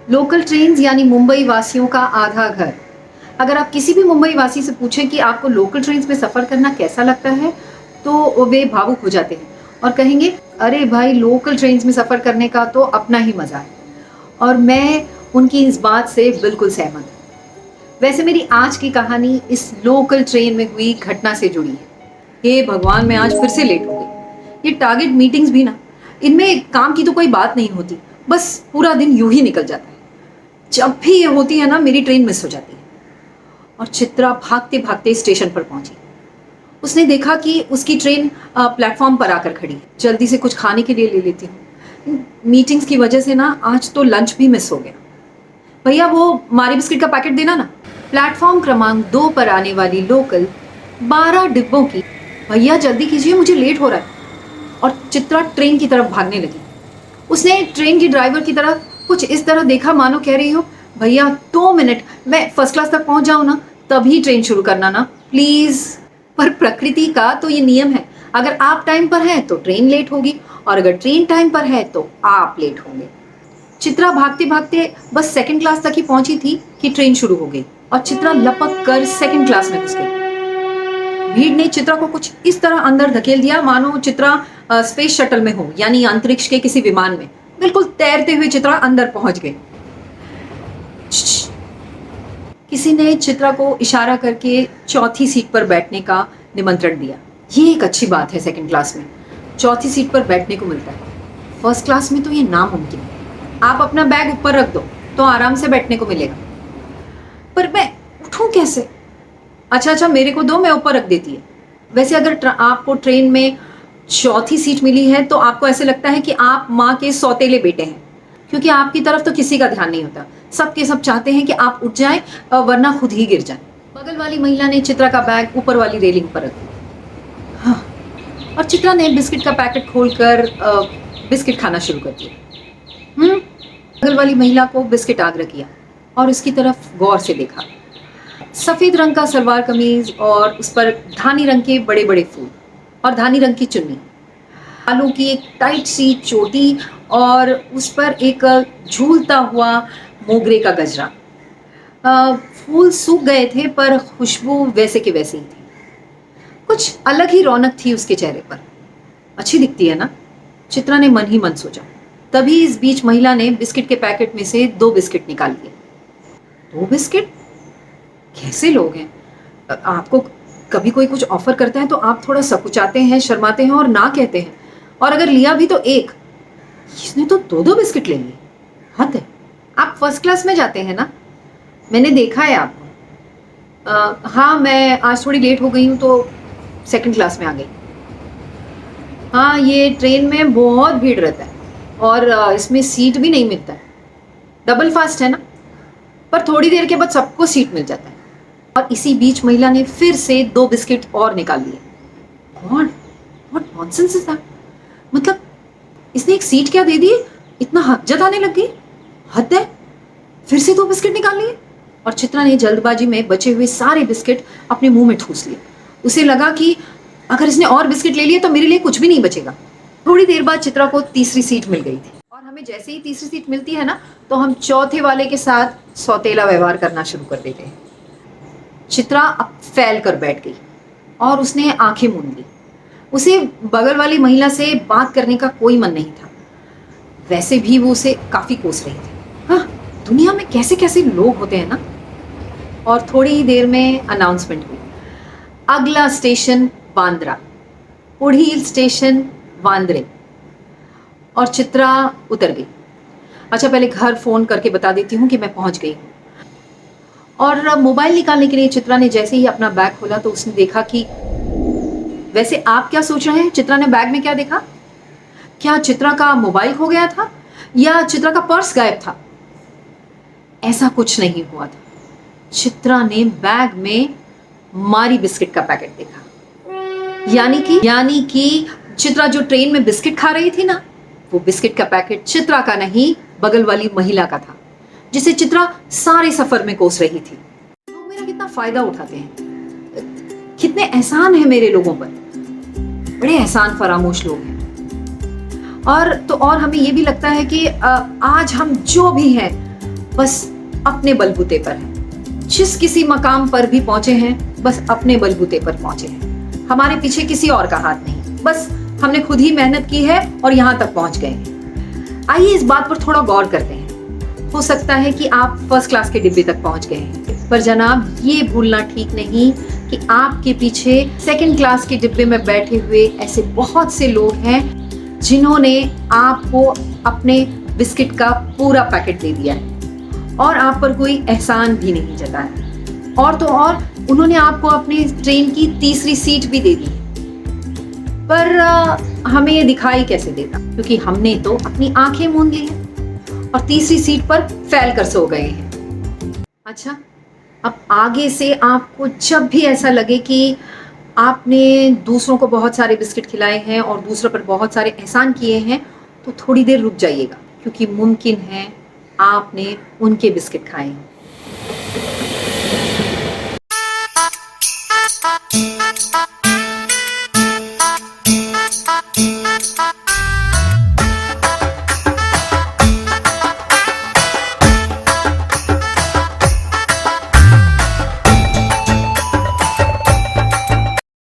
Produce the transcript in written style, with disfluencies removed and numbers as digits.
Local trains यानी मुंबई वासियों का आधा घर। अगर आप किसी भी मुंबई वासी से पूछें कि आपको लोकल ट्रेन्स में सफ़र करना कैसा लगता है, तो वे भावुक हो जाते हैं और कहेंगे, अरे भाई, लोकल ट्रेन्स में सफ़र करने का तो अपना ही मज़ा है। और मैं उनकी इस बात से बिल्कुल सहमत हूँ। वैसे मेरी आज की कहानी इस लोकल ट्रेन में हुई घटना से जुड़ी है। हे भगवान, मैं आज फिर से लेट हो गई। ये टारगेट मीटिंग्स भी ना, इनमें काम की तो कोई बात नहीं होती, बस पूरा दिन यूं ही निकल जाता है। जब भी ये होती है ना, मेरी ट्रेन मिस हो जाती है। और चित्रा भागते भागते स्टेशन पर पहुंची। उसने देखा कि उसकी ट्रेन प्लेटफॉर्म पर आकर खड़ी है। जल्दी से कुछ खाने के लिए ले लेती हूँ, मीटिंग्स की वजह से ना आज तो लंच भी मिस हो गया। भैया, वो मारी बिस्किट का पैकेट देना ना। प्लेटफॉर्म क्रमांक 2 पर आने वाली लोकल 12 डिब्बों की। भैया जल्दी कीजिए, मुझे लेट हो रहा है। और चित्रा ट्रेन की तरफ भागने लगी। उसने ट्रेन की ड्राइवर की तरफ कुछ इस तरह देखा मानो कह रही हो, भैया 2 मिनट, मैं फर्स्ट क्लास तक पहुंच जाऊं ना, तभी ट्रेन शुरू करना ना प्लीज। पर प्रकृति का तो ये नियम है, अगर आप टाइम पर हैं तो ट्रेन लेट होगी, और अगर ट्रेन टाइम पर है तो आप लेट होंगे। चित्रा भागते भागते बस सेकंड क्लास तक ही पहुंची थी कि ट्रेन शुरू हो गई और चित्रा लपक कर सेकंड क्लास में घुस गई। भीड़ ने चित्रा को कुछ इस तरह अंदर धकेल दिया मानो चित्रा स्पेस शटल में हो, यानी अंतरिक्ष के किसी विमान में। बिल्कुल तैरते हुए चित्रा अंदर पहुंच गई। किसी ने चित्रा को इशारा करके चौथी सीट पर बैठने का निमंत्रण दिया। ये एक अच्छी बात है, सेकंड क्लास में चौथी सीट पर बैठने को मिलता है। फर्स्ट क्लास में तो ये नामुमकिन है। आप अपना बैग ऊपर रख दो तो आराम से बैठने को मिलेगा। पर मैं उठूं कैसे? अच्छा, मेरे को दो, मैं ऊपर रख देती है। वैसे अगर आपको ट्रेन में चौथी सीट मिली है तो आपको ऐसे लगता है कि आप माँ के सौतेले बेटे हैं, क्योंकि आपकी तरफ तो किसी का ध्यान नहीं होता। सबके सब चाहते हैं कि आप उठ जाएं, वरना खुद ही गिर जाएं। बगल वाली महिला ने चित्रा का बैग ऊपर वाली रेलिंग पर रख दिया। हाँ, और चित्रा ने बिस्किट का पैकेट खोलकर बिस्किट खाना शुरू कर दिया। बगल वाली महिला को बिस्किट आग्रह किया और उसकी तरफ गौर से देखा। सफ़ेद रंग का सलवार कमीज और उस पर धानी रंग के बड़े बड़े फूल और धानी रंग की चुन्नी, बालों की एक टाइट सी चोटी और उस पर एक झूलता हुआ मोगरे का गजरा। फूल सूख गए थे पर खुशबू वैसे के वैसे ही थी। कुछ अलग ही रौनक थी उसके चेहरे पर। अच्छी दिखती है ना, चित्रा ने मन ही मन सोचा। तभी इस बीच महिला ने बिस्किट के पैकेट में से 2 बिस्किट निकाल लिए। 2 बिस्किट? कैसे लोग हैं? आपको कभी कोई कुछ ऑफर करता है तो आप थोड़ा सकुचाते हैं, शर्माते हैं और ना कहते हैं, और अगर लिया भी तो एक। इसने तो 2-2 बिस्किट ले लिए, हद है। आप फर्स्ट क्लास में जाते हैं ना, मैंने देखा है आपको। हाँ, मैं आज थोड़ी लेट हो गई हूँ तो सेकंड क्लास में आ गई। हाँ, ये ट्रेन में बहुत भीड़ रहता है और इसमें सीट भी नहीं मिलता है। डबल फास्ट है ना, पर थोड़ी देर के बाद सबको सीट मिल जाता है। और इसी बीच महिला ने फिर से 2 बिस्किट और निकाल लिए। What nonsense is that? मतलब इसने एक सीट क्या दे दी, इतना हक जताने लग गई, हद है। फिर से 2 बिस्किट निकाल लिए और चित्रा ने जल्दबाजी में बचे हुए सारे बिस्किट अपने मुंह में ठूस लिए। उसे लगा कि अगर इसने और बिस्किट ले लिए तो मेरे लिए कुछ भी नहीं बचेगा। थोड़ी देर बाद चित्रा को तीसरी सीट मिल गई थी, और हमें जैसे ही तीसरी सीट मिलती है ना, तो हम चौथे वाले के साथ सौतेला व्यवहार करना शुरू कर देते हैं। चित्रा अब फैल कर बैठ गई और उसने आंखें मूंद ली। उसे बगल वाली महिला से बात करने का कोई मन नहीं था। वैसे भी वो उसे काफी कोस रही थी। हाँ, दुनिया में कैसे कैसे लोग होते हैं ना। और थोड़ी ही देर में अनाउंसमेंट हुई। अगला स्टेशन बांद्रा, पुढ़ील स्टेशन वांद्रे। और चित्रा उतर गई। अच्छा, पहले घर फोन करके बता देती हूँ कि मैं पहुंच गई हूँ। और मोबाइल निकालने के लिए चित्रा ने जैसे ही अपना बैग खोला तो उसने देखा कि, वैसे आप क्या सोच रहे हैं, चित्रा ने बैग में क्या देखा? क्या चित्रा का मोबाइल खो गया था या चित्रा का पर्स गायब था? ऐसा कुछ नहीं हुआ था। चित्रा ने बैग में मारी बिस्किट का पैकेट देखा। यानी कि चित्रा जो ट्रेन में बिस्किट खा रही थी ना, वो बिस्किट का पैकेट चित्रा का नहीं, बगल वाली महिला का था, जिसे चित्रा सारे सफर में कोस रही थी। लोग मेरा कितना फायदा उठाते हैं, कितने एहसान है मेरे लोगों पर, बड़े एहसान फरामोश लोग हैं। और हमें ये भी लगता है कि आज हम जो भी हैं बस अपने बलबूते पर हैं, जिस किसी मकाम पर भी पहुंचे हैं बस अपने बलबूते पर पहुंचे हैं, हमारे पीछे किसी और का हाथ नहीं, बस हमने खुद ही मेहनत की है और यहाँ तक पहुंच गए हैं। आइए इस बात पर थोड़ा गौर करते हैं। हो सकता है कि आप फर्स्ट क्लास के डिब्बे तक पहुंच गए हैं, पर जनाब ये भूलना ठीक नहीं कि आपके पीछे सेकंड क्लास के डिब्बे में बैठे हुए ऐसे बहुत से लोग हैं जिन्होंने आपको अपने बिस्किट का पूरा पैकेट दे दिया है और आप पर कोई एहसान भी नहीं जताया, और तो और उन्होंने आपको अपनी ट्रेन की तीसरी सीट भी दे दी। पर हमें ये दिखाई कैसे देता, क्योंकि हमने तो अपनी आंखें मूंद ली हैं और तीसरी सीट पर फैल कर सो गए हैं। अच्छा, अब आगे से आपको जब भी ऐसा लगे कि आपने दूसरों को बहुत सारे बिस्किट खिलाए हैं और दूसरों पर बहुत सारे एहसान किए हैं, तो थोड़ी देर रुक जाइएगा, क्योंकि मुमकिन है आपने उनके बिस्किट खाए हैं।